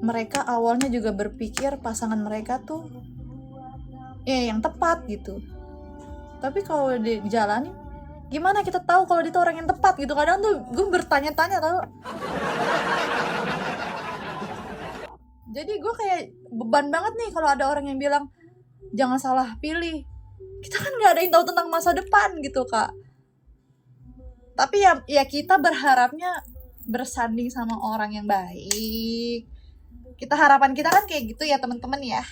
mereka awalnya juga berpikir pasangan mereka tuh ya yang tepat gitu. Tapi kalau dijalanin, gimana kita tahu kalau dia tuh orang yang tepat gitu? Kadang tuh gue bertanya-tanya tau. Jadi gue kayak beban banget nih kalau ada orang yang bilang jangan salah pilih. Kita kan nggak ada yang tahu tentang masa depan gitu kak. Tapi ya kita berharapnya bersanding sama orang yang baik. Kita harapan kita kan kayak gitu ya teman-teman ya.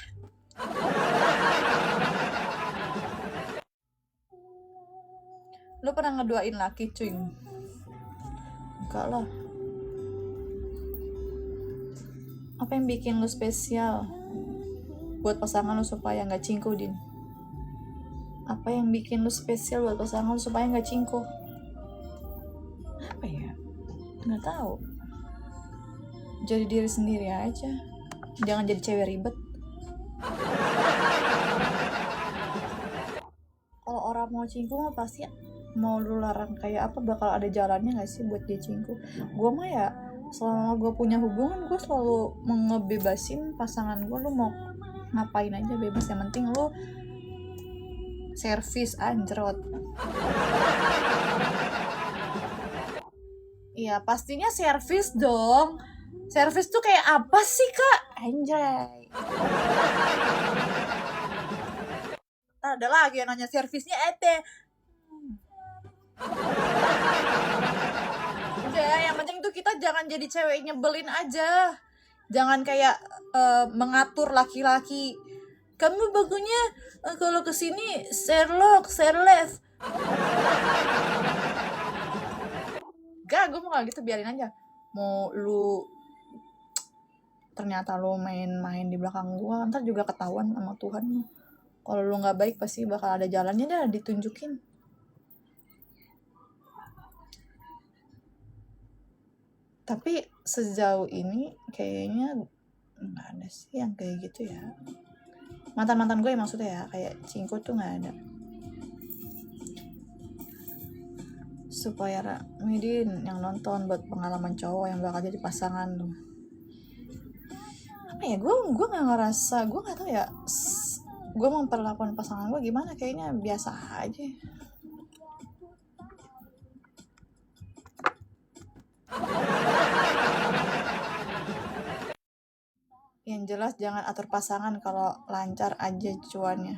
Lu pernah ngedoain laki cuy? Enggak lah. Apa yang bikin lu spesial buat pasangan lu supaya nggak cingko, Din? Apa yang bikin lu spesial buat pasangan lu supaya nggak cingko? Apa ya? Nggak tahu. Jadi diri sendiri aja. Jangan jadi cewek ribet. Kalau orang mau cingko mah pasti mau lu larang kayak apa bakal ada jalannya nggak sih buat dia cingko? Gue mah ya selama gue punya hubungan gue selalu ngebebasin pasangan gue, lu mau ngapain aja bebas, yang penting lu servis anjrot. Iya pastinya servis dong. Servis tuh kayak apa sih kak? Anjay. Ada lagi yang nanya servisnya ete. Udah, yang penting tuh kita jangan jadi cewek nyebelin aja. Jangan kayak mengatur laki-laki. Kamu bagunya kalau kesini Sherlock, Sherlock. Gak, gue mau gak gitu, biarin aja. Mau lu ternyata lu main-main di belakang gue, ntar juga ketahuan sama Tuhan lu. Kalau lu nggak baik pasti bakal ada jalannya dah ditunjukin. Tapi sejauh ini kayaknya nggak ada sih yang kayak gitu ya. Mantan-mantan gue maksudnya ya, kayak cingko tuh nggak ada. Supaya Midin yang nonton buat pengalaman cowok yang bakal jadi pasangan lu. Apa ya, gue nggak ngerasa, gue nggak tahu ya. Gue memperlakukan pasangan gue gimana, kayaknya biasa aja. Yang jelas jangan atur pasangan kalau lancar aja cuannya.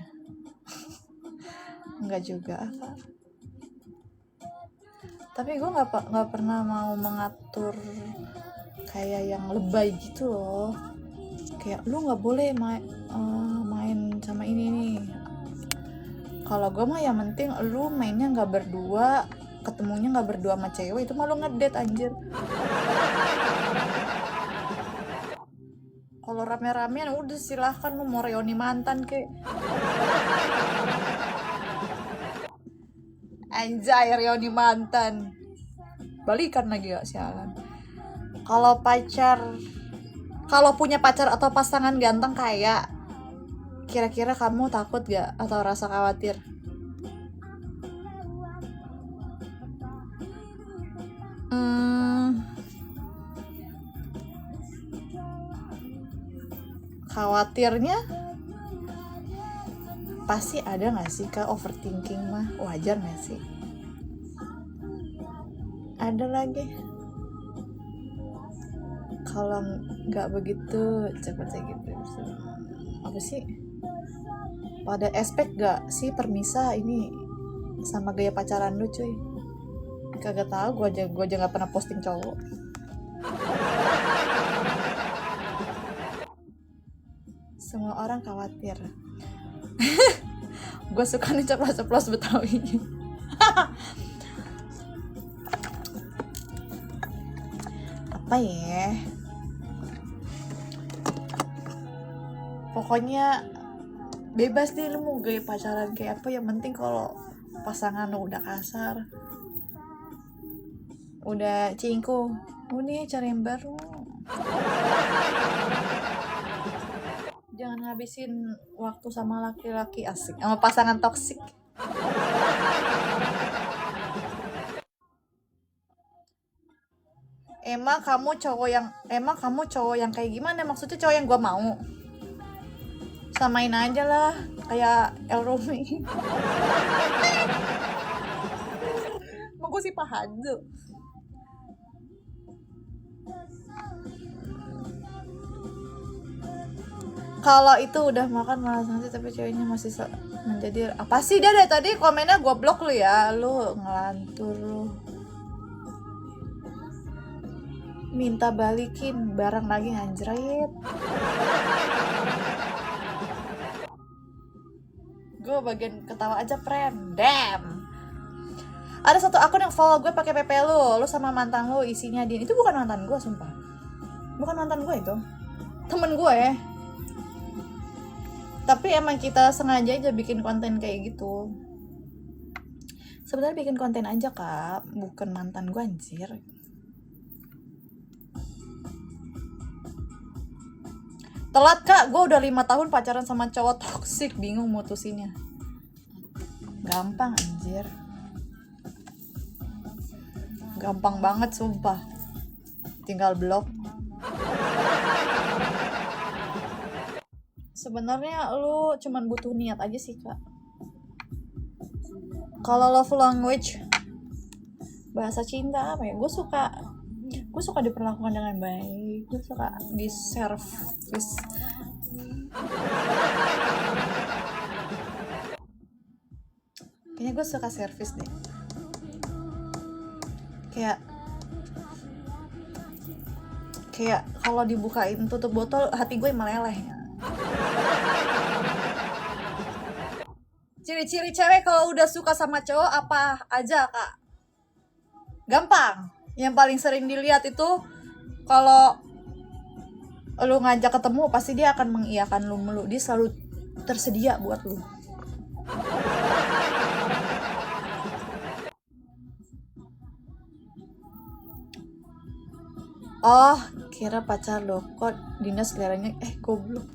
Enggak juga apa. Tapi gue nggak pernah mau mengatur kayak yang lebay gitu loh. Kayak lu nggak boleh main sama ini nih. Kalau gue mah yang penting lu mainnya nggak berdua, ketemunya nggak berdua sama cewek, itu mah lu ngedate anjir. Kalau rame-ramean udah silahkan lu mau reuni mantan kek. Anjay, reuni mantan. Balikan lagi ya sialan. Kalau punya pacar atau pasangan ganteng kayak, kira-kira kamu takut gak atau rasa khawatir? Khawatirnya pasti ada gak sih kak, overthinking mah wajar gak sih? Ada lagi. Kalau nggak begitu cepetnya gitu apa sih, pada aspek gak sih permisah ini sama gaya pacaran lu cuy? Kagak tahu, gue aja nggak pernah posting cowok. Semua orang khawatir. Gue suka nih ceplos-ceplos Betawi. Apa ya? Pokoknya bebas deh lu mau gaya pacaran kayak apa, yang penting kalau pasangan lu udah kasar, udah cingko, udah cari yang baru. Jangan ngabisin waktu sama laki-laki asik, sama pasangan toksik. Emang kamu cowok yang kayak gimana? Maksudnya cowok yang gue mau? Samain aja lah kayak El Rumi. Mau gue sih pahadu. Kalau itu udah makan malah nanti tapi ceweknya masih menjadi apa sih dia dari tadi komennya gue blok lu ya, lu ngelantur lu. Minta balikin barang lagi anjrit. Gue bagian ketawa aja friend. Damn. Ada satu akun yang follow gue pakai PP lu sama mantan lu isinya Din. Itu bukan mantan gue sumpah. Bukan mantan gue itu. Temen gue ya. Tapi emang kita sengaja aja bikin konten kayak gitu. Sebenarnya bikin konten aja kak, bukan mantan gue anjir. Telat kak, gue udah 5 tahun pacaran sama cowok toksik, bingung mutusinnya. Gampang anjir. Gampang banget sumpah. Tinggal blok. Sebenarnya lu cuman butuh niat aja sih kak. Kalau love language bahasa cinta apa ya? Gue suka diperlakukan dengan baik. Gue suka di service. Kayaknya gue suka service deh. Kayak kalau dibukain tutup botol hati gue meleleh. Ciri-ciri cewek kalau udah suka sama cowok apa aja kak? Gampang. Yang paling sering dilihat itu kalau lu ngajak ketemu pasti dia akan mengiyakan lu mulu. Dia selalu tersedia buat lu. Oh, kira pacar lo. Kok dinas kelihatannya goblok.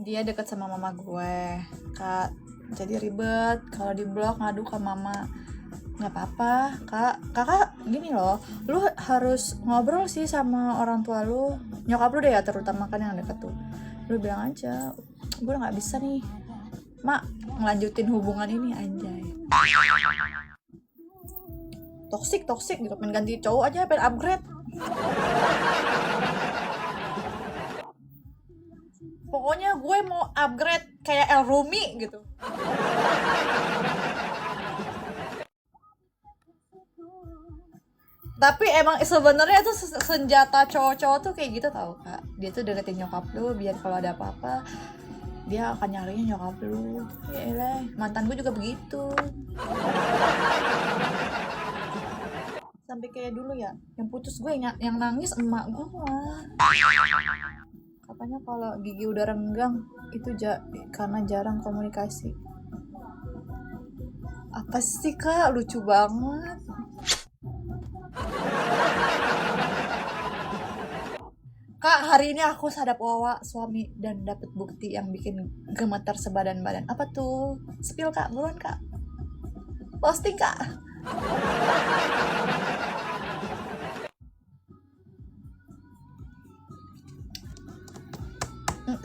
Dia deket sama mama gue kak, jadi ribet kalau di blok ngadu ke mama. Nggak apa-apa kak, kakak gini loh, lu harus ngobrol sih sama orang tua lu, nyokap lu deh ya terutama kan yang deket tuh. Lu bilang aja, gue udah nggak bisa nih mak ngelanjutin hubungan ini anjay. Toxic gitu, pengen ganti cowok aja, pengen upgrade. Pokoknya gue mau upgrade kayak El Rumi gitu. Tapi emang sebenarnya tuh senjata cowok-cowok tuh kayak gitu tau kak. Dia tuh deketin nyokap lu biar kalau ada apa-apa dia akan nyarinya nyokap lu. Yaelah, mantan gue juga begitu. Sampai kayak dulu ya, yang putus gue yang nangis emak gue. Katanya kalau gigi udah renggang itu karena jarang komunikasi. Apa sih kak, lucu banget. Kak, hari ini aku sadap wawa suami dan dapet bukti yang bikin gemetar sebadan-badan. Apa tuh? Spill kak, buruan kak. Posting kak.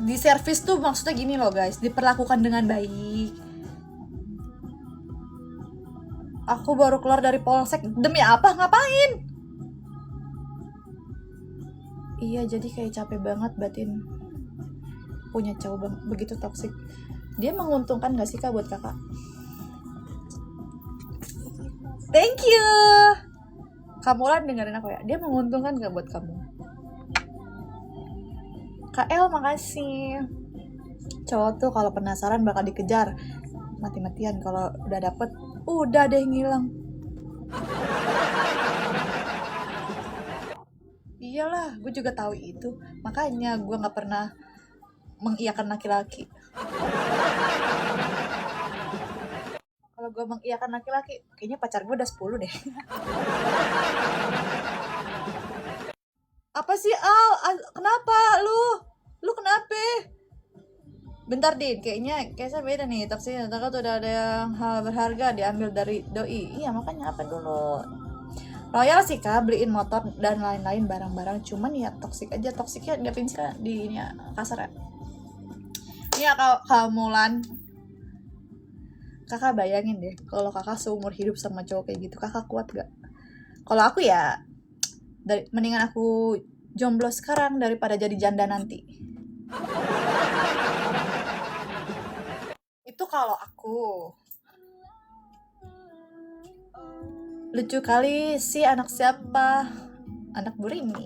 Di service tuh maksudnya gini loh guys, diperlakukan dengan baik. Aku baru keluar dari polsek, demi apa? Ngapain? Iya, jadi kayak capek banget batin punya cowok begitu toksik. Dia menguntungkan gak sih kak buat kakak? Thank you. Kamu lah dengerin aku ya. Dia menguntungkan gak buat kamu? Kak El makasih. Cowok tuh kalau penasaran bakal dikejar mati-matian, kalau udah dapet udah deh ngilang. Iyalah, gue juga tahu itu. Makanya gue nggak pernah mengiyakan laki-laki. Kalau gue mengiyakan laki-laki, kayaknya pacar gue udah 10 deh. Apa sih Al? Kenapa lu? Lu kenapa? Bentar Din, kayaknya beda nih taksinya. Kakak tuh udah ada yang hal berharga diambil dari doi. Iya makanya apa dulu? Royal sih kak, beliin motor dan lain-lain barang-barang. Cuman ya toksik aja, toksiknya definisinya di ini ya, kasar ya. Ini ya kalau Mulan, kakak bayangin deh, kalau kakak seumur hidup sama cowok kayak gitu, kakak kuat gak? Kalau aku ya, mendingan aku jomblo sekarang daripada jadi janda nanti. Itu kalau aku. Lucu kali sih, anak siapa? Anak Burini.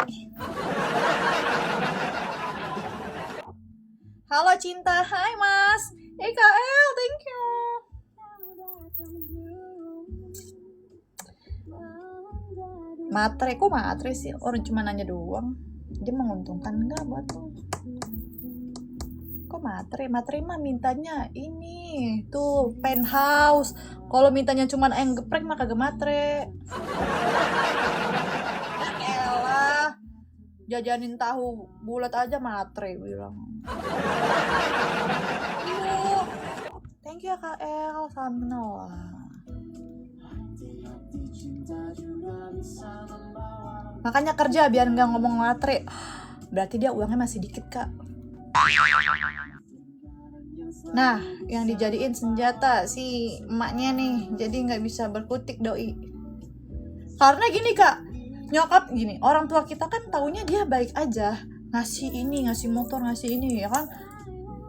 Halo Cinta, hai Mas. EKL, thank you. Matre, kok matre sih? Orang cuma nanya doang. Dia menguntungkan nggak buat lo? Kok matre? Matre mah mintanya ini tuh penthouse. Kalau mintanya cuma ayam geprek mah kagak matre. Ya elah, jajanin tahu bulat aja matre bilang. Thank you KL, salam kenal. Makanya kerja biar nggak ngomong matre. Berarti dia uangnya masih dikit kak. Nah, yang dijadiin senjata si emaknya nih, jadi nggak bisa berkutik doi. Karena gini kak, nyokap gini, orang tua kita kan taunya dia baik aja, ngasih ini, ngasih motor, ngasih ini, ya kan,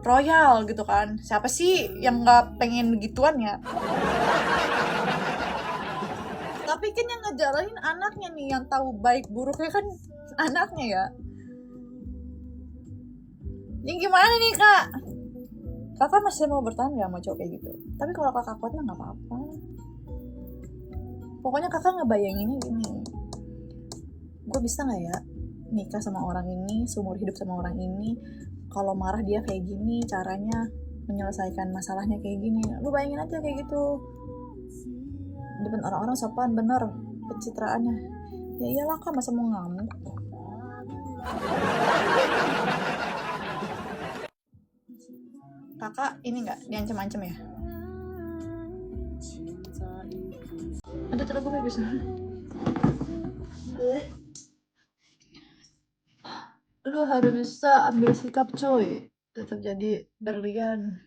royal gitu kan. Siapa sih yang nggak pengen begituan ya? Tapi kan yang ngejalanin anaknya nih, yang tahu baik buruknya kan anaknya ya. Ini gimana nih kak? Kakak masih mau bertahan gak sama cowok kayak gitu? Tapi kalau kakak kuat mah gak apa-apa. Pokoknya kakak ngebayanginnya gini, gue bisa gak ya nikah sama orang ini, seumur hidup sama orang ini, kalau marah dia kayak gini, caranya menyelesaikan masalahnya kayak gini. Lu bayangin aja kayak gitu, depan orang-orang sopan bener pencitraannya. Ya iyalah kak, masa mau ngamuk. Kakak ini nggak diancam-ancam ya? Ada telur gue bisa. Lu harus bisa ambil sikap coy, tetap jadi berlian.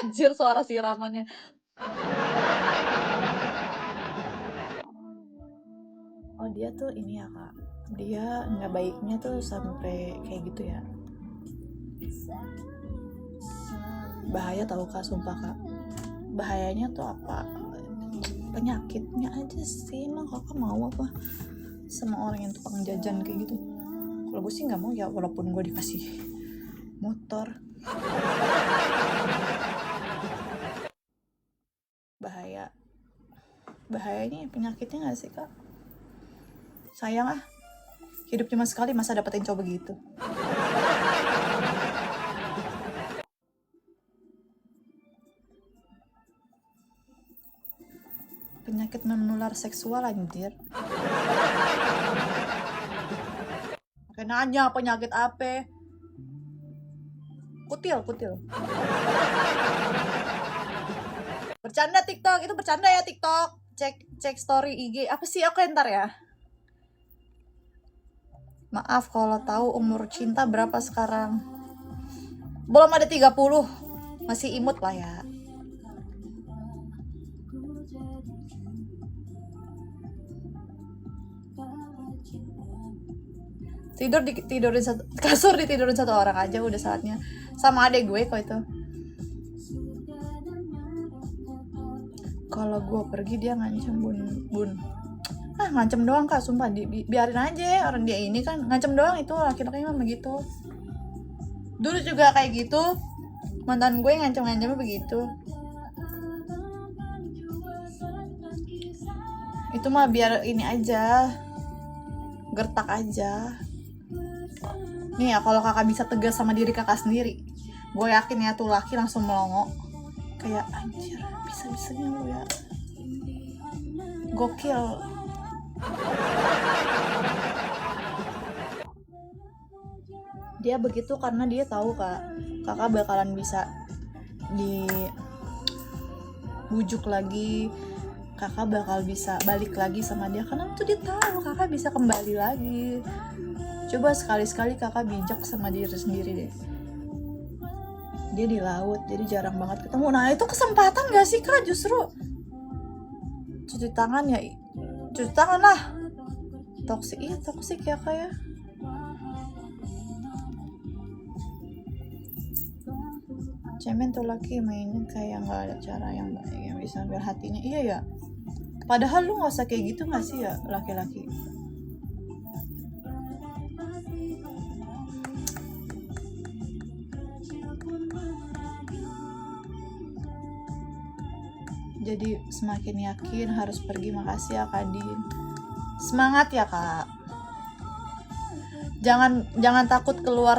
Anjir suara siramannya. Oh dia tuh ini ya kak, dia nggak baiknya tuh sampai kayak gitu ya. Bahaya tau kak, sumpah kak. Bahayanya tuh apa? Penyakitnya aja sih. Emang kakak mau apa sama orang yang tukang jajan kayak gitu? Kalau gue sih nggak mau ya, walaupun gue dikasih motor. Bahayanya penyakitnya nggak sih kak? Sayang ah, hidup cuma sekali, masa dapetin cowok begitu. Penyakit menular seksual anjir. Oke, nanya penyakit apa? Kutil. Bercanda TikTok, itu bercanda ya TikTok. Cek story IG. Apa sih, oke ntar ya. Maaf kalau tahu umur Cinta berapa sekarang. Belum ada 30. Masih imut lah ya. Tidurin kasur ditidurin satu orang aja udah saatnya. Sama adek gue kok itu. Kalau gue pergi dia ngancem bun. Ngancem doang kak, sumpah biarin aja, orang dia ini kan ngancem doang, itu laki-laki mah begitu. Dulu juga kayak gitu, mantan gue ngancem-ngancemnya begitu. Itu mah biar ini aja, gertak aja. Nih ya, kalau kakak bisa tegas sama diri kakak sendiri, gue yakin ya tuh laki langsung melongo. Kayak anjir, bisa-bisanya lu ya, gokil. Dia begitu karena dia tahu kakak bakalan bisa dibujuk lagi, kakak bakal bisa balik lagi sama dia, karena tuh dia tahu kakak bisa kembali lagi. Coba sekali-sekali kakak bijak sama diri sendiri deh. Dia di laut, jadi jarang banget ketemu. Nah itu kesempatan gak sih kak? Justru cuci tangan ya, cuci tangan lah. Toksik ya kak ya. Cemen tuh laki mainnya kayak gak ada cara yang baik yang bisa ambil hatinya. Iya ya, padahal lu gak usah kayak gitu gak sih ya laki-laki. Jadi semakin yakin harus pergi. Makasih ya Kak Din. Semangat ya Kak. Jangan takut keluar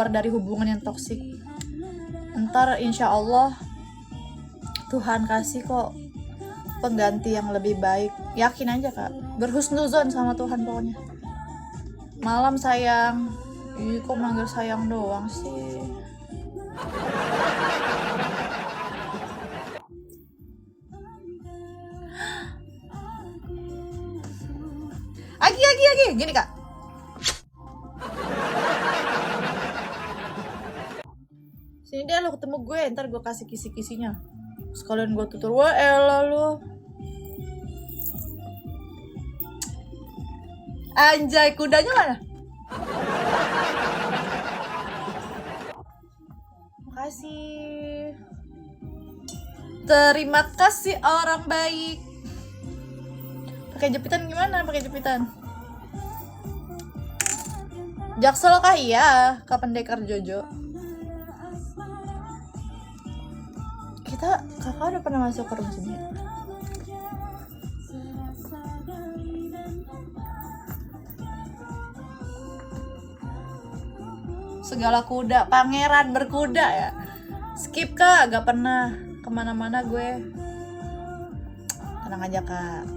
dari hubungan yang toksik. Ntar insya Allah Tuhan kasih kok pengganti yang lebih baik. Yakin aja Kak. Berhusnuzon sama Tuhan pokoknya. Malam sayang. Ih kok manggil sayang doang sih. Agi gini Kak. Sini deh lo ketemu gue, ntar gue kasih kisi-kisinya. Sekalian gue tutur, wah elah lo. Anjay, kudanya mana? Makasih. Terima kasih orang baik. Pakai jepitan gimana? Pakai jepitan. Jaksel kah? Iya, Kak Pendekar Jojo. Kakak udah pernah masuk ke rumah sini? Segala kuda, pangeran berkuda ya. Skip Kak, gak pernah kemana-mana gue. Tenang aja Kak.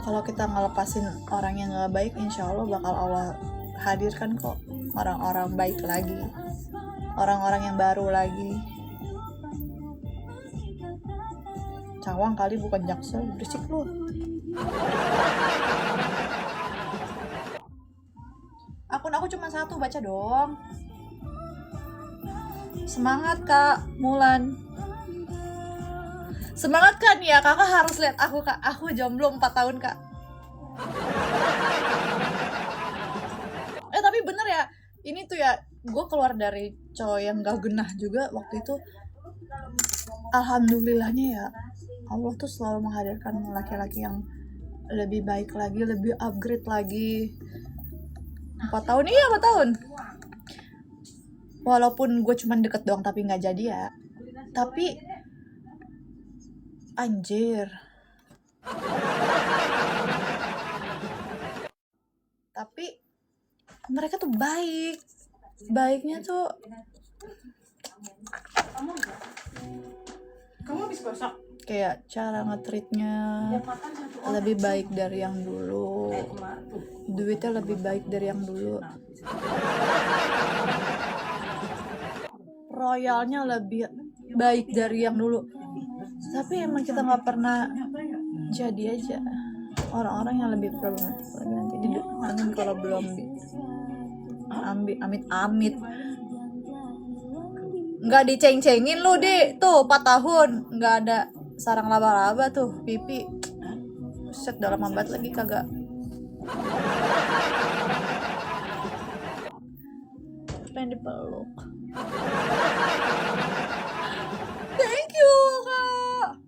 Kalau kita ngelepasin orang yang gak baik, insya Allah bakal Allah hadirkan kok orang-orang baik lagi, orang-orang yang baru lagi. Cawang kali bukan Jaksel, berisik lu. Akun aku cuma 1, baca dong. Semangat Kak Mulan. Semangat kan ya, kakak harus lihat aku Kak. Aku jomblo 4 tahun Kak. Tapi bener ya, ini tuh ya, gue keluar dari cowok yang gak genah juga waktu itu. Alhamdulillahnya ya, Allah tuh selalu menghadirkan laki-laki yang lebih baik lagi, lebih upgrade lagi. 4 tahun, iya 4 tahun. Walaupun gue cuman deket doang tapi gak jadi ya. Tapi anjir. Tapi mereka tuh baik. Baiknya tuh kamu habis gosok? Kayak cara nge-treatnya lebih baik dari yang dulu. Duitnya lebih baik dari yang dulu. Royalnya lebih baik dari yang dulu. Tapi emang kita nggak pernah jadi aja. Orang-orang yang lebih problematik lagi nanti dideketin kalau belum amit nggak diceng-cengin lu deh tuh 4 tahun nggak ada sarang laba-laba tuh pipi set dalam banget lagi kagak. Pengen dipeluk. Thank you Kak.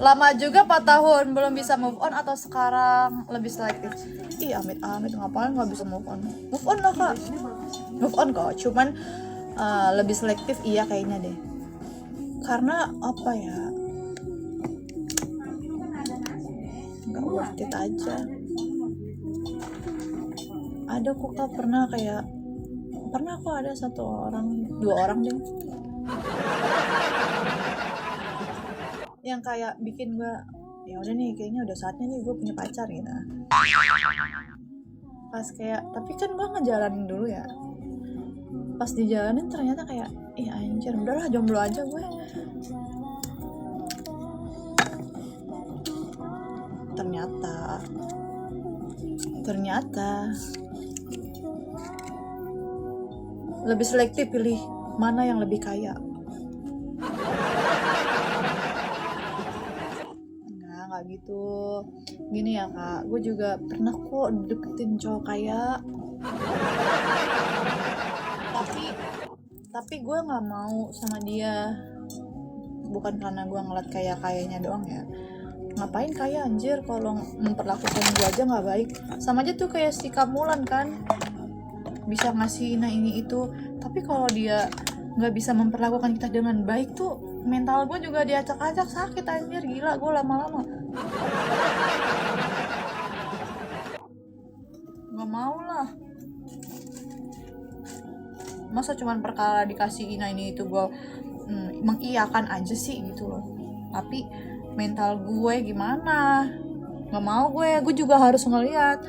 Lama juga 4 tahun belum bisa move on atau sekarang lebih selektif? Ih amit-amit ngapain gak bisa move on? Move on lah Kak. Move on kok, cuman lebih selektif iya kayaknya deh. Karena apa ya, gak worth it aja. Ada kok Kak, pernah kok ada 1 orang 2 orang deh yang kayak bikin gue ya udah nih, kayaknya udah saatnya nih gue punya pacar gitu. Pas kayak, tapi kan gue ngejalanin dulu ya, pas dijalanin ternyata kayak anjir, udahlah jomblo aja gue. Ternyata lebih selektif pilih mana yang lebih kaya. Enggak gitu. Gini ya kak, gue juga pernah kok deketin cowok kaya. Tapi gue nggak mau sama dia. Bukan karena gue ngeliat kayanya doang ya. Ngapain kaya anjir, kalau memperlakukan gue aja nggak baik. Sama aja tuh kayak si Kamulan kan, bisa ngasih ini itu, tapi kalau dia nggak bisa memperlakukan kita dengan baik tuh, mental gue juga diacak-acak, sakit anjir, gila gue lama-lama. Nggak mau lah, masa cuman perkara dikasih ini itu gue mengiyakan aja sih gitu loh. Tapi mental gue gimana, nggak mau gue juga harus ngeliat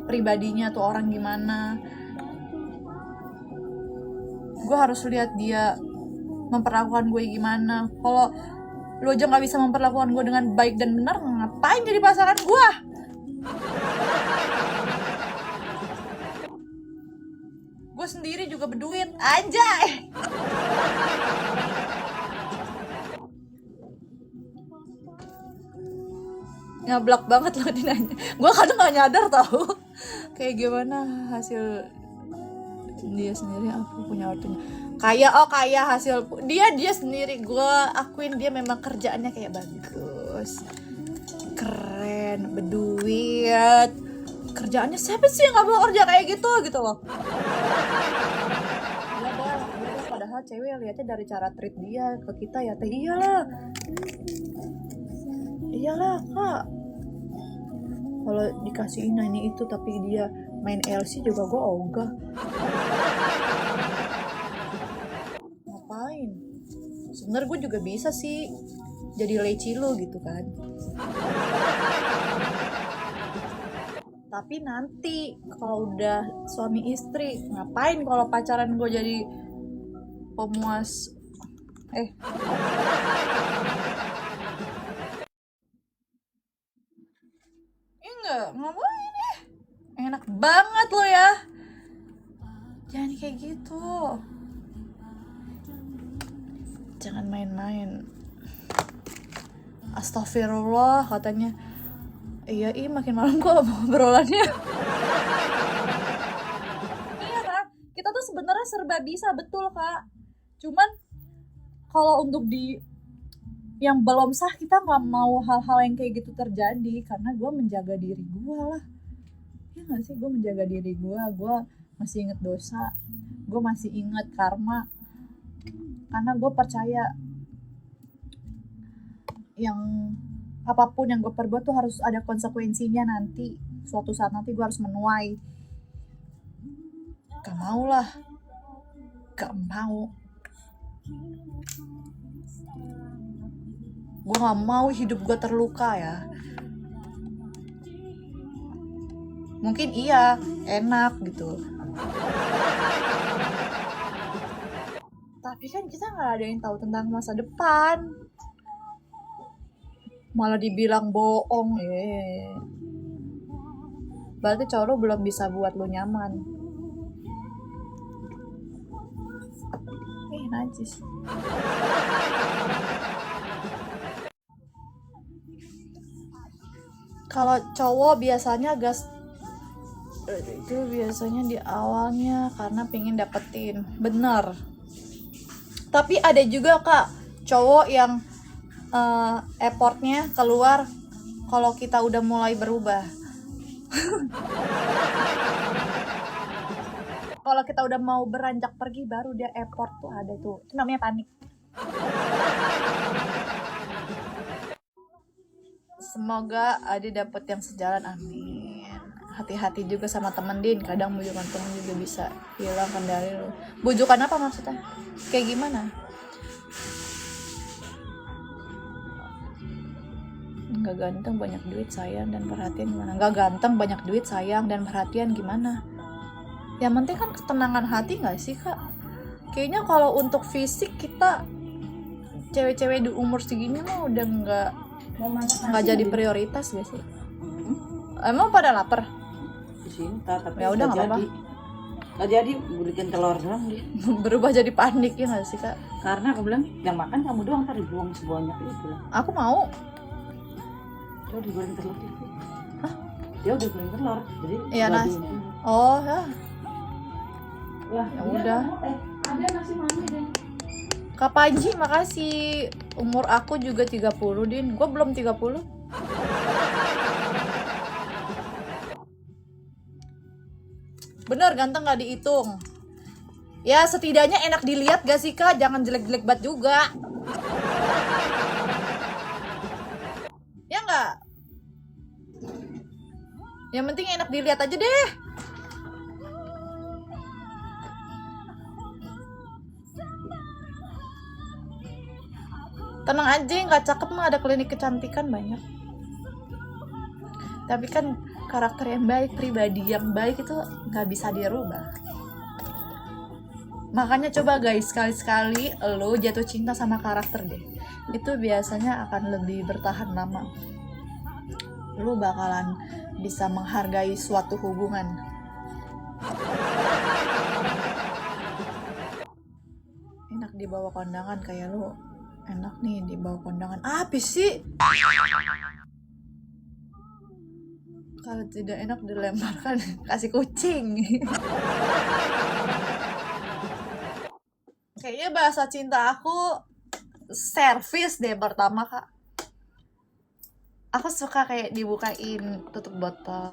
pribadinya tuh orang gimana. Gue harus lihat dia memperlakukan gue gimana. Kalau lo aja nggak bisa memperlakukan gue dengan baik dan benar, ngapain jadi pasangan gue? Gue sendiri juga berduit, anjay. Nyablak banget loh dinanya. Gue kadang gak nyadar tau kayak gimana hasil dia sendiri, aku punya ortunya kaya hasil dia sendiri. Gue akuin dia memang kerjaannya kayak bagus, keren, berduit. Kerjaannya siapa sih yang gak mau kerja kayak gitu loh. Padahal cewek lihatnya dari cara treat dia ke kita ya. Iyalah kak, kalau dikasih ini itu tapi dia main LC juga gue ogah. Ngapain? Sebenernya gue juga bisa sih jadi leci lo gitu kan. Tapi nanti kalau udah suami istri, ngapain kalau pacaran gue jadi pemuas enggak ngapain ya, enak banget lo ya, jangan kayak gitu, jangan main-main. Astagfirullah katanya. Iya makin malam kok obrolannya. Iya kan, kita tuh sebenarnya serba bisa, betul kak, cuman kalau untuk di yang belum sah, kita nggak mau hal-hal yang kayak gitu terjadi, karena gue menjaga diri gue lah, ya nggak sih, gue menjaga diri gue masih inget dosa, gue masih inget karma, karena gue percaya yang apapun yang gue perbuat tuh harus ada konsekuensinya nanti, suatu saat nanti gue harus menuai. Gak mau. Gue gak mau hidup gue terluka ya. Mungkin iya, enak gitu, tapi kan kita gak ada yang tahu tentang masa depan. Malah dibilang bohong, berarti cowok lo belum bisa buat lo nyaman. Najis. Kalau cowok biasanya gas itu biasanya di awalnya karena pengen dapetin, bener. Tapi ada juga kak cowok yang effortnya keluar kalau kita udah mulai berubah. Kalau kita udah mau beranjak pergi, baru dia effort tuh ada tuh. Itu namanya panik. Semoga Adi dapet yang sejalan, amin. Hati-hati juga sama temen Din, kadang bujukan temen juga bisa hilang kendali lo. Bujukan apa maksudnya? Kayak gimana? Gak ganteng banyak duit sayang dan perhatian gimana? Gak ganteng banyak duit sayang dan perhatian gimana? Yang penting kan ketenangan hati gak sih kak? Kayaknya kalau untuk fisik kita cewek-cewek di umur segini mah udah nggak jadi prioritas gak sih? Emang pada lapar? Cinta tapi Ya udah nggak apa-apa. Nggak jadi belikan telur doang dia. Berubah jadi panik ya nggak sih kak? Karena aku bilang yang makan kamu doang, ntar dibuang sebanyak itu. Aku mau. Dia udah goreng telur itu. Hah? Dia udah goreng telur, jadi Iya nasi. Oh ya. Ya udah. Ada nasi mami deh. Kak Panji makasih. Umur aku juga 30 Din. Gue belum 30. Bener ganteng gak dihitung. Ya setidaknya enak dilihat gak sih kak? Jangan jelek-jelek banget juga. Ya gak? Yang penting enak dilihat aja deh. Tenang aja, gak cakep mah ada klinik kecantikan banyak. Tapi kan karakter yang baik, pribadi yang baik itu gak bisa dirubah. Makanya coba guys, sekali-sekali lo jatuh cinta sama karakter deh. Itu biasanya akan lebih bertahan lama. Lo bakalan bisa menghargai suatu hubungan. Enak dibawa kondangan kayak lo. Enak nih dibawa kondangan. Apa sih? Kalau tidak enak dilemparkan, kasih kucing. Kayaknya bahasa cinta aku servis deh pertama kak. Aku suka kayak dibukain tutup botol.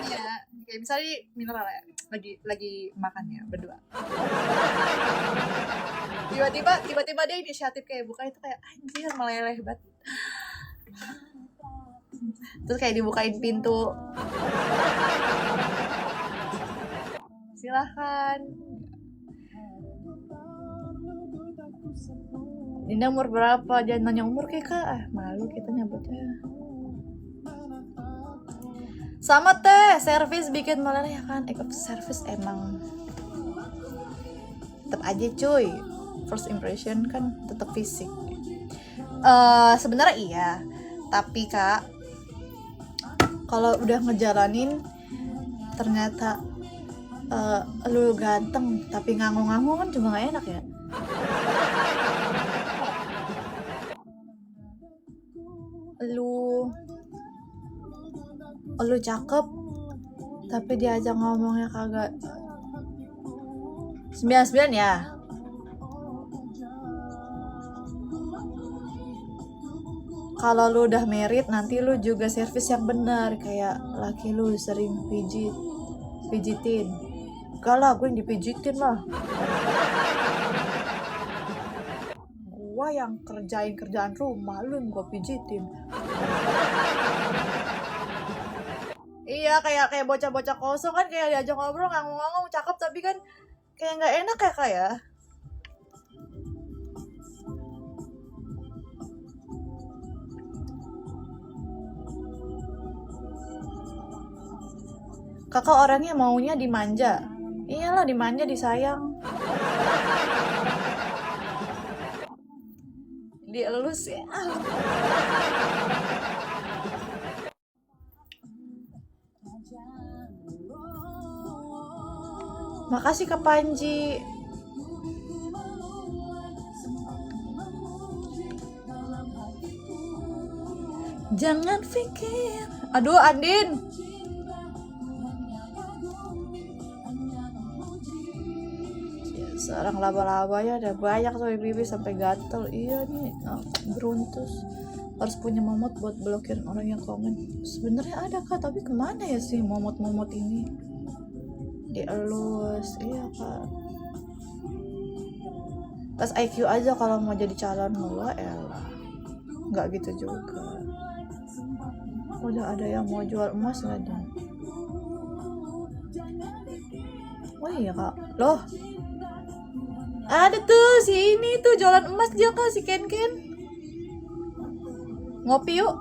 Iya, kayak misalnya mineral ya, lagi makan ya berdua. Tiba-tiba dia inisiatif kayak buka itu kayak anjir meleleh banget. Terus kayak dibukain pintu. Silahkan. Dinda umur berapa? Jangan nanya umur kayak kak. Malu kita nyebutnya. Sama teh, servis bikin meleleh ya kan? Servis emang tetap aja cuy. First impression kan tetap fisik. Sebenarnya iya. Tapi kak, kalau udah ngejalanin ternyata lu ganteng tapi nganggung-nganggung kan juga gak enak ya. Lu cakep tapi diajak ngomongnya kagak 99 ya. Kalau lu udah married nanti lu juga servis yang benar kayak laki lu sering pijitin. Gak lah, gue yang dipijitin lah. Gua yang kerjaan rumah, lu yang gue pijitin. Iya, kayak bocah-bocah kosong kan kayak diajak ngobrol ngomong-ngomong cakep tapi kan kayak nggak enak ya kak ya. Kakak orangnya maunya dimanja. Iyalah dimanja disayang. Dielus ya. Makasih Kak Panji. Jangan pikir. Aduh Andin. Seorang laba-labanya ada banyak tuh bibi sampai gatel. Iya nih, beruntus. Harus punya momot buat blokirin orang yang komen. Sebenarnya ada kak, tapi kemana ya sih momot-momot ini? Dielus, iya kak. Tes IQ aja kalau mau jadi calon lo, elah. Nggak gitu juga. Udah ada yang mau jual emas nggak dong? Oh iya kak, loh. Ada tuh si ini tuh jualan emas dia kak, si Ken. Ngopi yuk.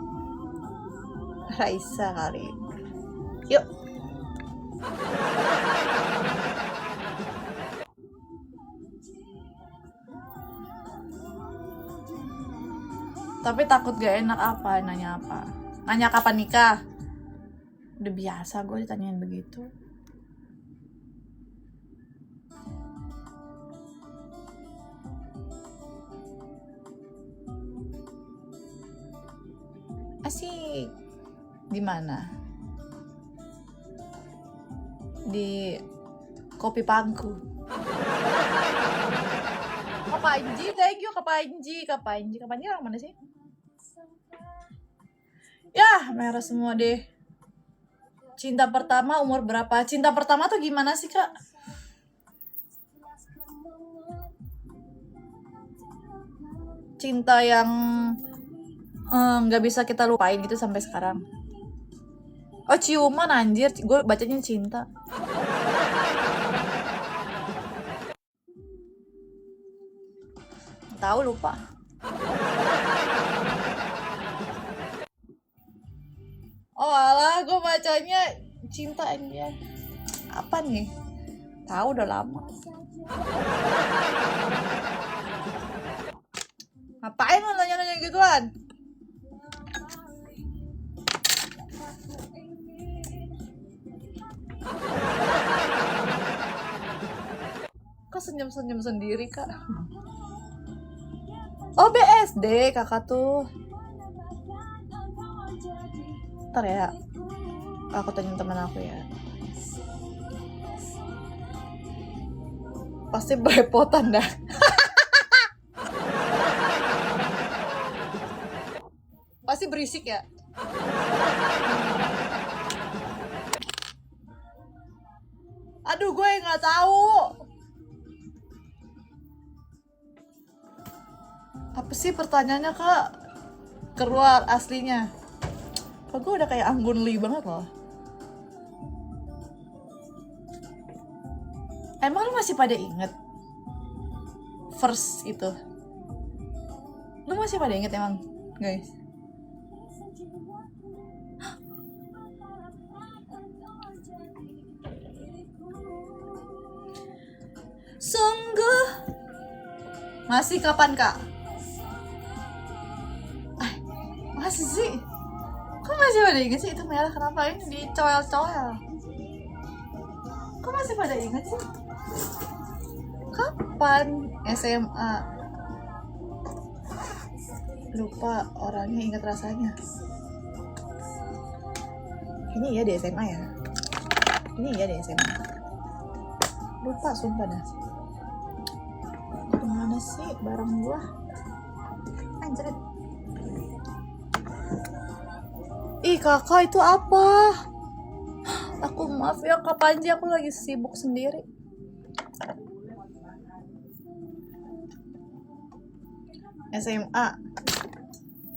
Raisa kali. Yuk. Tapi takut gak enak apa, nanya apa? Nanya kapan nikah? Udah biasa gue ditanyain begitu. Asik. Di mana? Di Kopi Pangku. Kapanji, thank you Kapanji orang mana sih? Ya, merah semua deh. Cinta pertama umur berapa? Cinta pertama tuh gimana sih, Kak? Cinta yang nggak bisa kita lupain gitu sampai sekarang. Oh, ciuman anjir, gue bacanya cinta. Tahu lupa. Oh alah, gue bacanya cinta aja. Apa nih? Tahu udah lama. Ngapain lo nanya-nanya gituan? Kok senyum-senyum sendiri, Kak? Oh, BSD kakak tuh. Ntar ya, aku tanya teman aku ya. Pasti belepotan dah. Pasti berisik ya. Aduh, gue nggak tahu. Apa sih pertanyaannya, Kak? Keluar aslinya. Kok gue udah kayak Anggun Lee banget loh. Emang lu masih pada inget first itu? Lu masih pada inget emang, guys? Sungguh. Masih kapan, Kak? Masih sih? Kok masih pada inget sih itu merah? Kenapa ini dicoel-coel? Kok masih pada inget sih? Kapan? SMA. Lupa orangnya, ingat rasanya. Ini ya di SMA ya? Ini ya di SMA. Lupa sumpah dah. Kemana sih barang gua? Anjir. Ih kakak, itu apa? Aku maaf ya Kak Panji, aku lagi sibuk sendiri. SMA.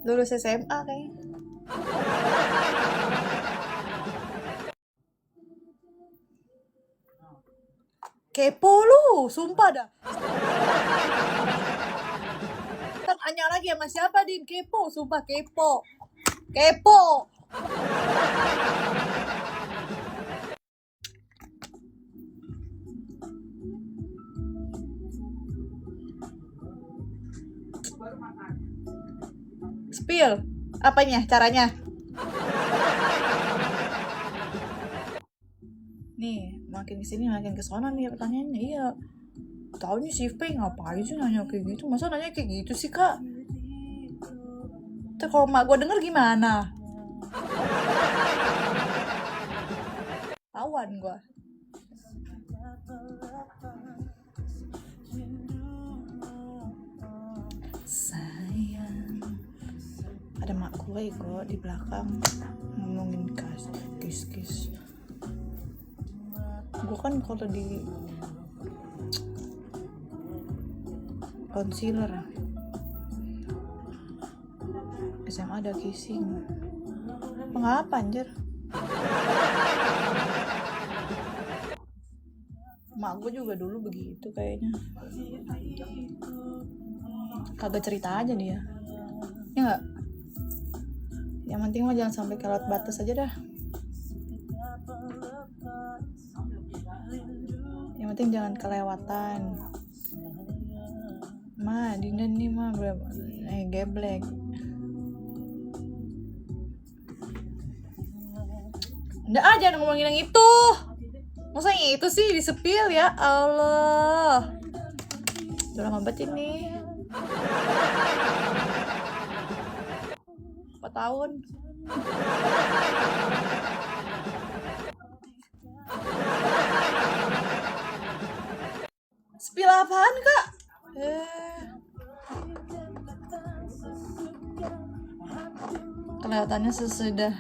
Lulus SMA kayaknya. Kepo lu, sumpah dah. Tanya lagi sama siapa, Din? Kepo, sumpah kepo. Kepo. Spill. Apanya? Caranya? Nih, makin kesini makin kesana nih pertanyaannya. Iya. Tahu nih si Faye ngapain sih nanya kayak gitu? Masa nanya kayak gitu sih, Kak? Terus kalau mak gue denger gimana? Tawan gue. Sayang, ada mak gue kok di belakang ngomongin kis. Gue kan kalau di concealer SMA ada kissing. Mengapa anjir? Mak gue juga dulu begitu kayaknya. Kagak cerita aja dia. Ya enggak? Yang penting mah jangan sampai kelewat batas aja dah. Yang penting jangan kelewatan. Dina nih geblek. Nggak, jangan ngomongin yang itu. Masa yang itu sih disepil, ya Allah. Udah lama banget ini. 4 tahun. Spill apaan, Kak? Kelihatannya sesudah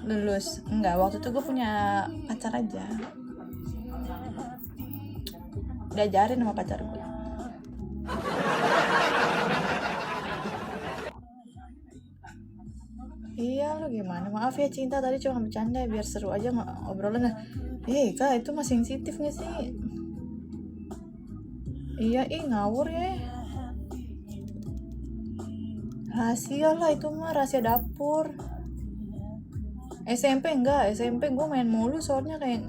lulus. Enggak, waktu itu gue punya pacar aja. Diajarin sama pacar gue. Iya, lo gimana? Maaf ya Cinta, tadi cuma bercanda biar seru aja obrolan. Kak, itu masih sensitif gak sih? Iya, ngawur ya. Rahasia lah itu mah, rahasia dapur. SMP gue main mulu soalnya kayak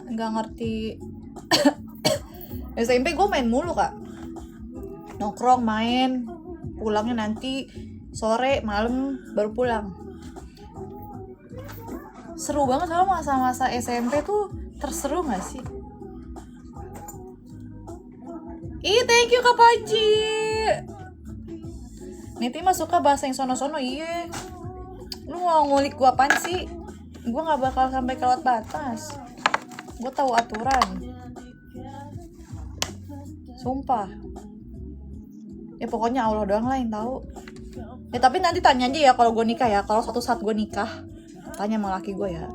nggak ngerti. SMP gue main mulu, Kak. Nongkrong, main, pulangnya nanti sore, malam baru pulang. Seru banget, soalnya masa-masa SMP tuh terseru gak sih? Thank you Kak Panji. Niti mah suka bahasa yang sono-sono. Iya, lu mau ngulik gua apaan sih? Gua gak bakal sampai kelewat batas. Gua tahu aturan, sumpah. Ya pokoknya Allah doang lah yang tahu. Ya tapi nanti tanya aja ya kalau gue nikah ya. Kalau suatu saat gue nikah, tanya sama laki gue ya.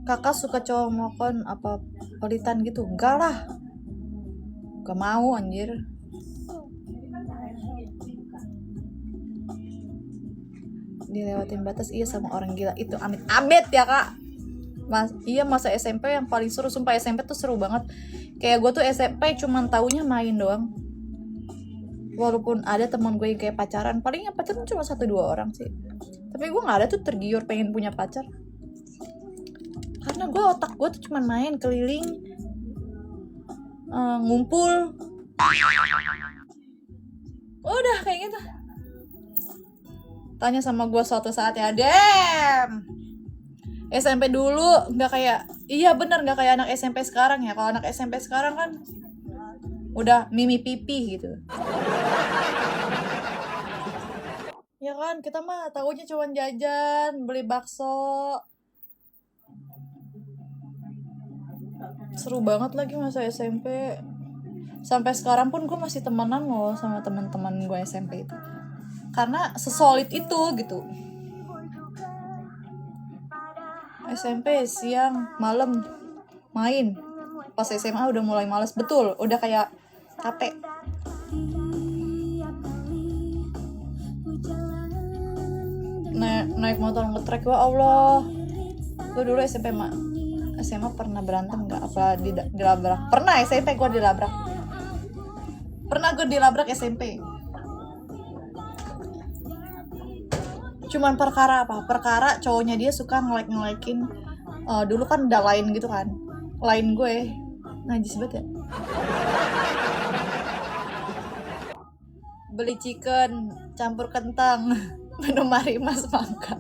Kakak suka cowok mokon apa pelitan gitu? Enggak lah, gak mau anjir. Dilewatin batas iya sama orang gila itu, amit-amit ya Kak. Masa SMP yang paling seru, sumpah. SMP tuh seru banget. Kayak gue tuh SMP cuman taunya main doang. Walaupun ada teman gue yang kayak pacaran, paling yang pacaran cuma 1-2 orang sih. Tapi gue nggak ada tuh tergiur pengen punya pacar. Karena otak gue tuh cuman main keliling, ngumpul, udah kayak gitu. Tanya sama gue suatu saat ya, SMP dulu nggak kayak, iya bener nggak kayak anak SMP sekarang ya. Kalau anak SMP sekarang kan udah mimi pipi gitu. Ya kan, kita mah tahunya cuma jajan, beli bakso. Seru banget lagi masa SMP. Sampai sekarang pun gue masih temenan loh sama teman-teman gue SMP itu. Karena sesolid itu gitu. SMP siang, malam main. Pas SMA udah mulai malas, betul. Udah kayak capek. Naik motor ngetrek, wah Allah. Gue dulu SMA pernah berantem nggak? Apa dilabrak? Pernah SMP gue dilabrak. Pernah gue dilabrak SMP. Cuman perkara apa? Perkara cowoknya dia suka ngelek-ngelekin. Dulu kan udah line gitu kan. Line gue. Najis banget ya. Beli chicken campur kentang. Minum Marimas Mangga.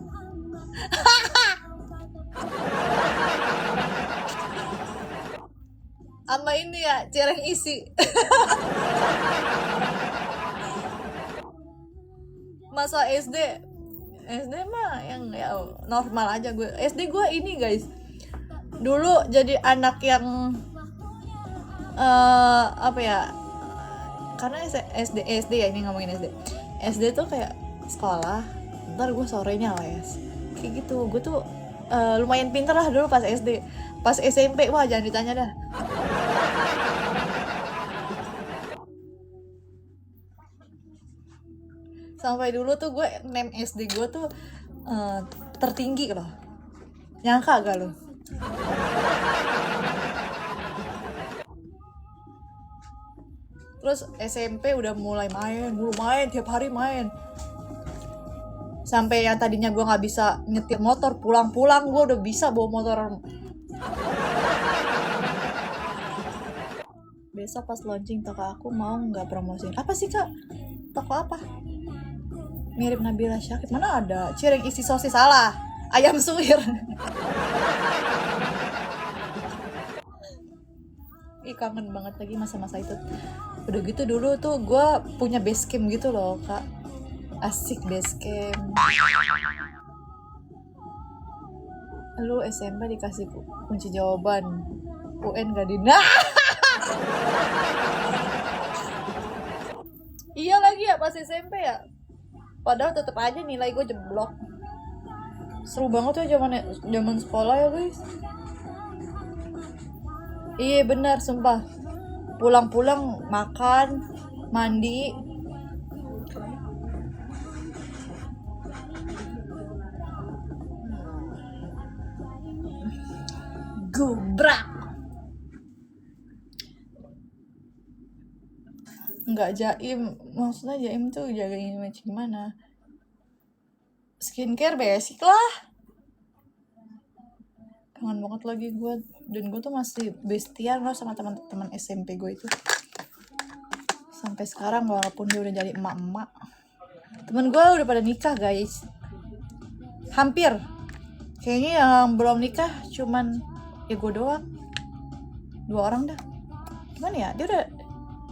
Sama ini ya, cireng isi. Masa SD mah yang ya normal aja gue. SD gue ini guys, dulu jadi anak yang apa ya, karena SD ya, ini ngomongin SD tuh kayak sekolah, ntar gue sorenya les kayak gitu. Gue tuh lumayan pintar lah dulu pas SD. Pas SMP wah jangan ditanya dah. Sampai dulu tuh gue name SD gue tuh tertinggi loh. Nyangka gak lo? Terus SMP udah mulai main tiap hari main. Sampai yang tadinya gue nggak bisa nyetir motor, pulang-pulang gue udah bisa bawa motor. Besok pas launching toko aku mau nggak promosiin. Apa sih kak? Toko apa? Mirip Nabila Syakib. Mana ada? Cireng isi sosis, salah. Ayam suwir. Ih kangen banget lagi masa-masa itu. Udah gitu dulu tuh gue punya base camp gitu loh kak. Asik base camp. Lu SMP dikasih kunci jawaban, UN gak dina. Iya lagi ya pas SMP ya. Padahal tetep aja nilai gue jeblok. Seru banget ya zaman sekolah ya guys. Iya benar sumpah. Pulang-pulang makan, mandi. Gubrak. Enggak jaim, maksudnya jaim tuh jaga image gimana? Skincare basic lah. Kangen banget lagi gue, dan gue tuh masih bestian loh sama teman-teman SMP gue itu. Sampai sekarang walaupun dia udah jadi emak-emak. Temen gue udah pada nikah guys. Hampir. Kayaknya yang belum nikah cuman ya gue doang. 2 orang dah. Gimana ya?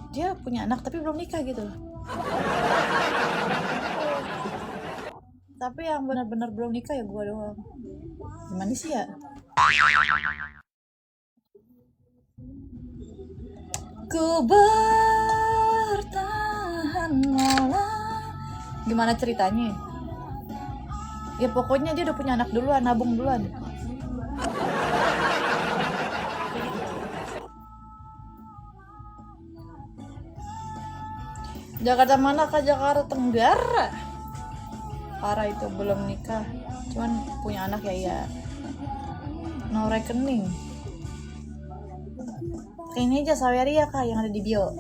Dia punya anak tapi belum nikah gitu. Tapi yang benar-benar belum nikah ya gue doang. Gimana sih ya? Ku bertahan malam. Gimana ceritanya? Ya pokoknya dia udah punya anak duluan, nabung duluan. Jakarta mana kak? Jakarta Tenggara. Parah itu belum nikah, cuman punya anak ya no rekening. Kayaknya aja Saweria kak yang ada di bio.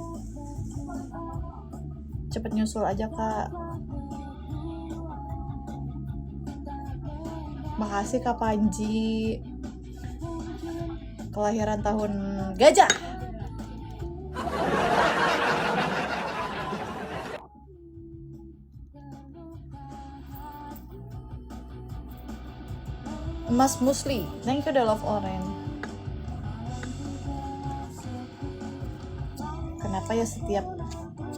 Cepet nyusul aja kak. Makasih kak Panji. Kelahiran tahun gajah. Mas Musli, thank you the love orange. Kenapa ya setiap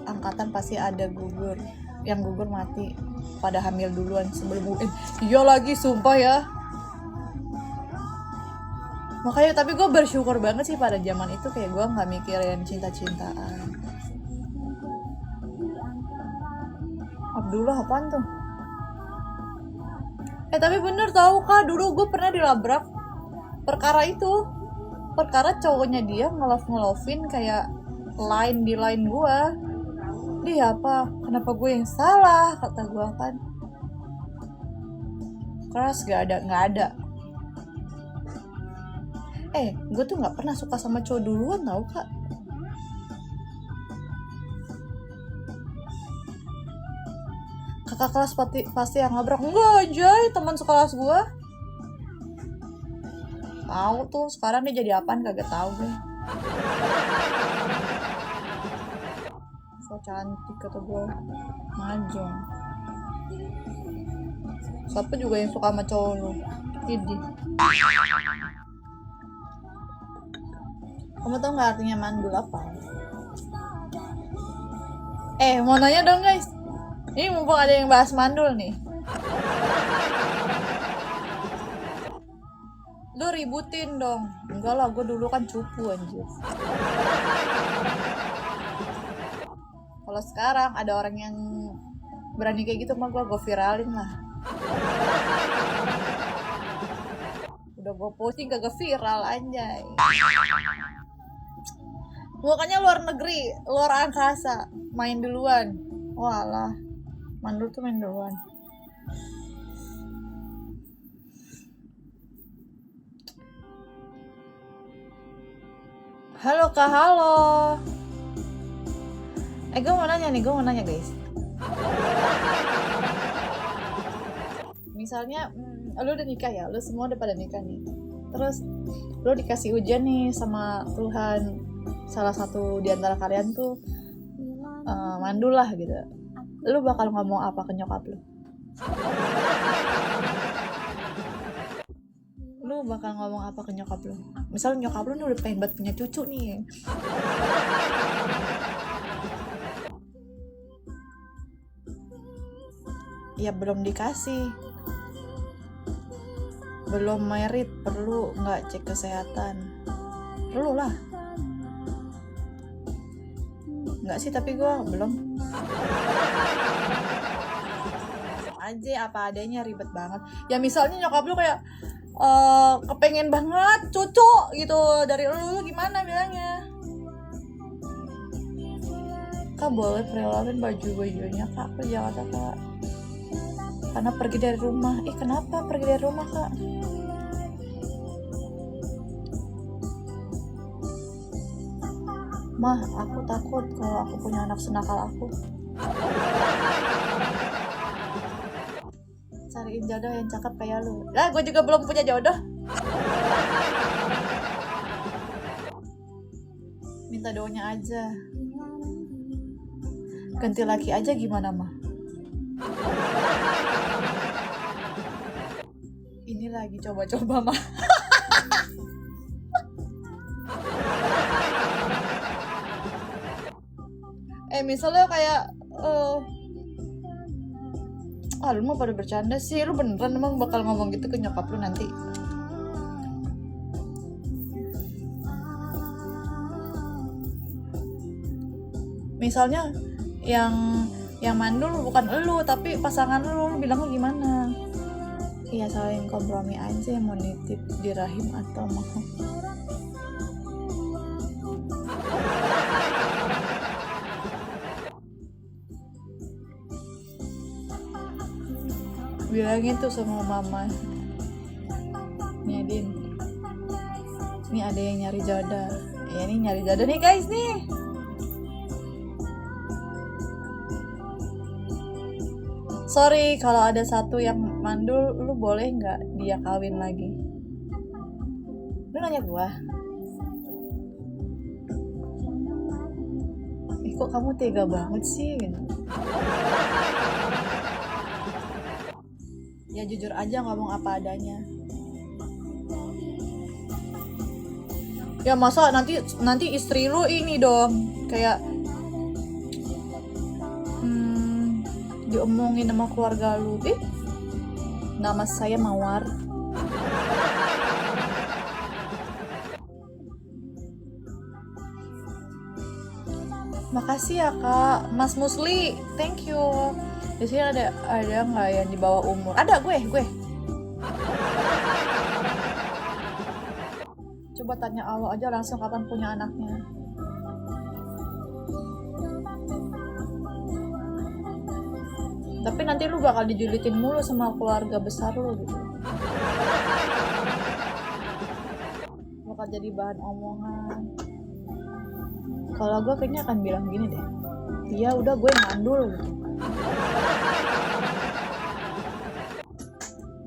angkatan pasti ada gugur, yang gugur mati pada hamil duluan sebelum UN. Iya lagi sumpah ya. Makanya tapi gue bersyukur banget sih pada zaman itu kayak gue nggak mikirin cinta-cintaan. Abdullah apaan tuh? Tapi bener tahu kak, dulu gue pernah dilabrak perkara itu. Perkara cowoknya dia ngelove-ngelovein kayak line di line gue. Dia apa? Kenapa gue yang salah? Kata gue kan. Keras gak ada. Gue tuh nggak pernah suka sama cowok duluan tau kak. Kakak kelas pasti yang ngabrak. Enggak anjay, teman sekelas gue. Tahu tuh, sekarang dia jadi apaan kagak tahu gue. So cantik kata gue. Majong. Siapa juga yang suka sama cowok lu? Idi. Kamu tau gak artinya mandul apa? Mau nanya dong guys. Ini mumpung ada yang bahas mandul nih. Lu ributin dong. Enggak lah, gue dulu kan cupu anjir. Kalau sekarang ada orang yang berani kayak gitu mah gue viralin lah. Udah gue posting kagak viral anjay. Makanya luar negeri, luar angkasa, main duluan. Walah, mandul tuh main duluan. Halo kak, halo. Gue mau nanya guys. Misalnya lu udah nikah ya, lu semua udah pada nikah nih. Terus lu dikasih ujian nih sama Tuhan, salah satu di antara kalian tuh mandul lah gitu. Lu bakal ngomong apa ke nyokap lu? Lu bakal ngomong apa ke nyokap lu? Misal nyokap lu nih udah pengen banget punya cucu nih. Ya belum dikasih, belum merit, perlu nggak cek kesehatan? Perlu lah. Nggak sih, tapi gue belum. Aja apa adanya, ribet banget. Ya misalnya nyokap lu kayak kepengen banget cucu gitu dari lu gimana bilangnya? Kak boleh prelorin baju-bajunya kak ke Jakarta kak, karena pergi dari rumah. Kenapa pergi dari rumah kak? Mah, aku takut kalau aku punya anak senakal aku. Cariin jodoh yang cakep kayak lu. Lah, gue juga belum punya jodoh. Minta doanya aja. Ganti laki aja gimana mah? Ini lagi coba-coba mah. Misalnya kayak lu mau pada bercanda sih, lu beneran emang bakal ngomong gitu ke nyokap lu nanti? Misalnya yang mandul bukan elu tapi pasangan lu bilangnya gimana? Iya, saling kompromi aja, mau nitip di rahim atau mau bilangin tuh sama mama. Nih Adin, nih ada yang nyari jodoh. Ya nih nyari jodoh nih guys nih. Sorry kalau ada satu yang mandul, lu boleh nggak dia kawin lagi? Lu nanya gua. Kok kamu tega banget sih? Ya jujur aja, ngomong apa adanya. Ya masa nanti istri lu ini dong kayak diomongin sama keluarga lu. Nama saya Mawar. Makasih ya kak, Mas Musli, thank you. Di sini ada nggak yang di bawah umur? Ada gue. Coba tanya Allah aja langsung kapan punya anaknya. Tapi nanti lu bakal dijulitin mulu sama keluarga besar lu gitu. Bakal jadi bahan omongan. Kalau gue kayaknya akan bilang gini deh, iya udah gue mandul gitu.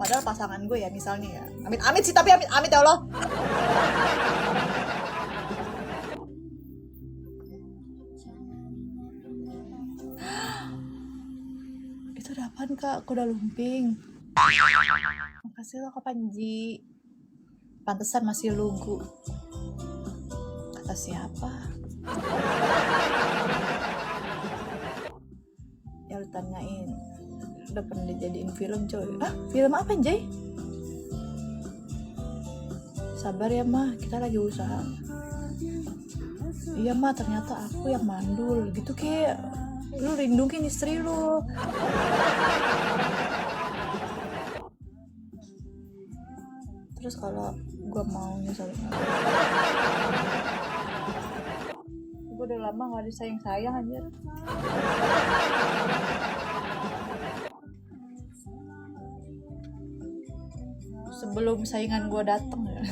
Padahal pasangan gue ya misalnya ya, amit sih, tapi amit ya Allah. Itu udah apaan kak? Aku udah lumping. Makasih lo kak Panji. Pantesan masih lugu. Kata siapa? Ya lu tanyain. Udah pernah dijadiin film coy. Film apa Jay? Sabar ya mah, kita lagi usaha. Iya mah, ternyata aku yang mandul gitu. Kayak lu lindungin istri lu. Terus kalau gue maunya saling, gue udah lama gak disayang-sayang anjir. Sebelum saingan gue dateng ya.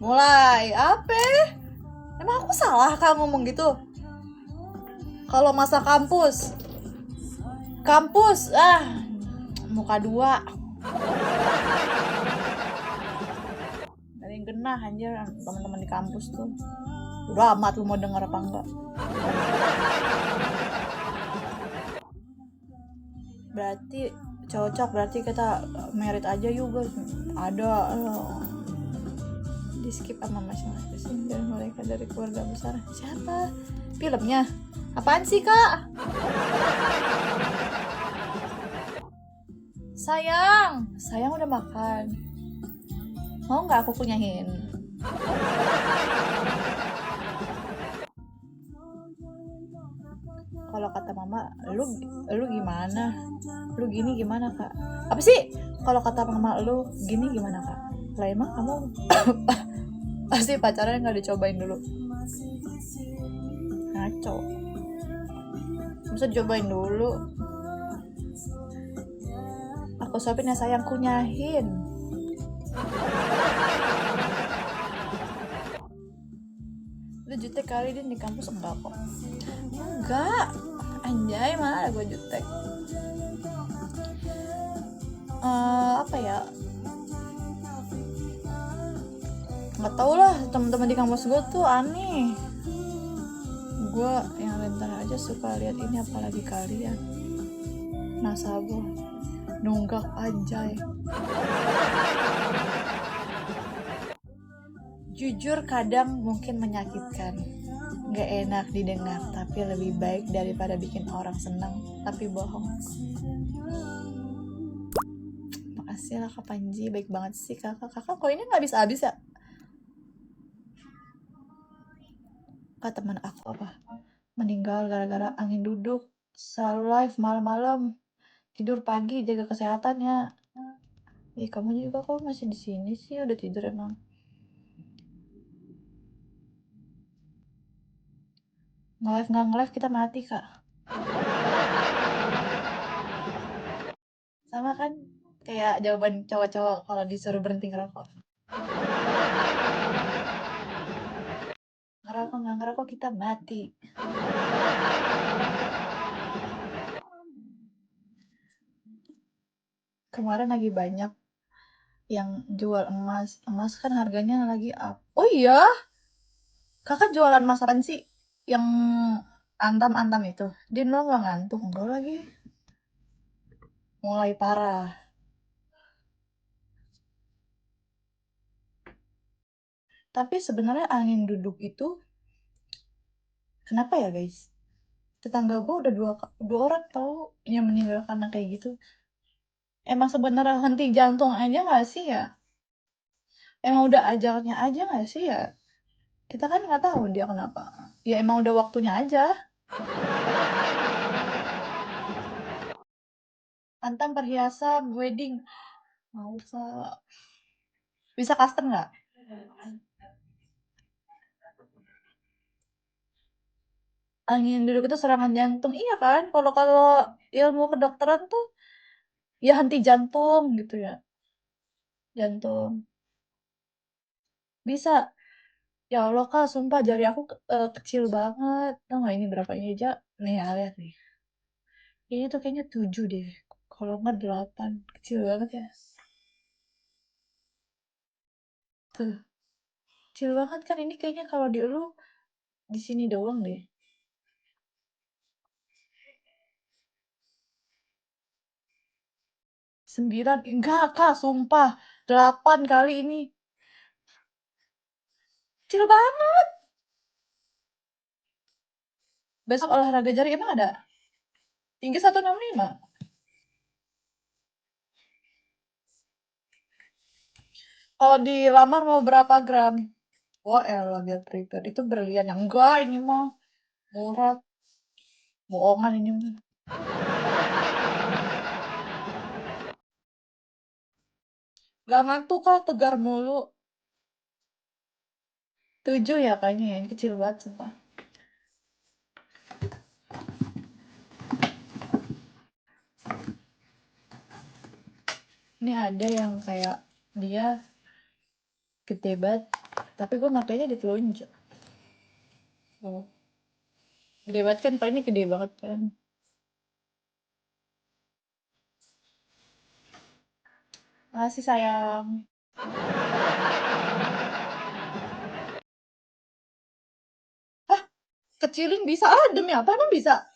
Mulai apa? Emang aku salah kak ngomong gitu? Kalau masa kampus, muka dua. Ada yang genah anjir teman-teman di kampus tuh. Udah amat lu mau denger apa enggak? Berarti cocok, berarti kita merit aja yuk guys. Ada di skip sama masing-masing dan mereka dari keluarga besar. Siapa? Filmnya? Apaan sih kak? Sayang udah makan. Mau nggak aku punyahin? Kalau kata mama, lu gimana? Lu gini gimana kak? Apa sih? Kalau kata mama lu gini gimana kak? Lah emang kamu pasti pacaran nggak dicobain dulu? Ngaco. Masa dicobain dulu? Aku suapin ya sayang, kunyahin. Lu jutek kali din di kampus enggak kok? Enggak. Anjay mana gue jutek. Apa ya? Nggak tau lah, teman-teman di kampus gue tuh aneh. Gue yang rentan aja suka lihat ini, apalagi kalian. Nasabah, nunggak anjay. Jujur kadang mungkin menyakitkan, gak enak didengar, tapi lebih baik daripada bikin orang senang tapi bohong. Makasih lah Kak Panji, baik banget sih kakak kok ini gak habis-habis ya? Kak teman aku apa? Meninggal gara-gara angin duduk, selalu live malam-malam, tidur pagi, jaga kesehatan ya. Kamu juga kok masih di sini sih, udah tidur emang? Nge-live kita mati kak. Sama kan kayak jawaban cowok-cowok kalau disuruh berhenti ngerokok. Nggak ngerokok kita mati. Kemarin lagi banyak yang jual emas kan harganya lagi up. Oh iya, kakak jualan emas apaan sih? Yang antam-antam itu. Dia lo nggak ngantuk enggak lagi? Mulai parah. Tapi sebenarnya angin duduk itu kenapa ya guys? Tetangga gue udah dua orang tahu yang meninggal karena kayak gitu. Emang sebenarnya henti jantung aja nggak sih ya? Emang udah ajalnya aja nggak sih ya? Kita kan nggak tahu dia kenapa. Ya emang udah waktunya aja. Antam perhiasan wedding mau usah. Bisa custom nggak? Angin duduk itu serangan jantung. Iya kan? Kalau ilmu kedokteran tuh ya henti jantung gitu ya. Jantung. Bisa. Ya Allah kak, sumpah jari aku kecil banget. Tau nggak ini berapa ini aja? Nih ya, lihat nih. Ini tuh kayaknya 7 deh. Kalau nggak 8. Kecil banget ya. Tuh. Kecil banget kan ini kayaknya kalau di lu di sini doang deh. 9. Enggak kak, sumpah. 8 kali ini. Kecil banget. Besok olahraga jari emang ada? Tinggi 165. Kalau dilamar mau berapa gram? Wah elah biar prepare. Itu berlian yang enggak ini mah. Murah. Bohongan ini mah. Gak ngantuk kak, tegar mulu. 7 ya kayaknya ya, kecil banget sumpah. Ini ada yang kayak dia gede banget. Tapi gue makanya ditelunjuk. Oh. Gede banget kan, Pak, ini gede banget kan. Makasih sayang. Kecilin bisa? Demi apa emang bisa?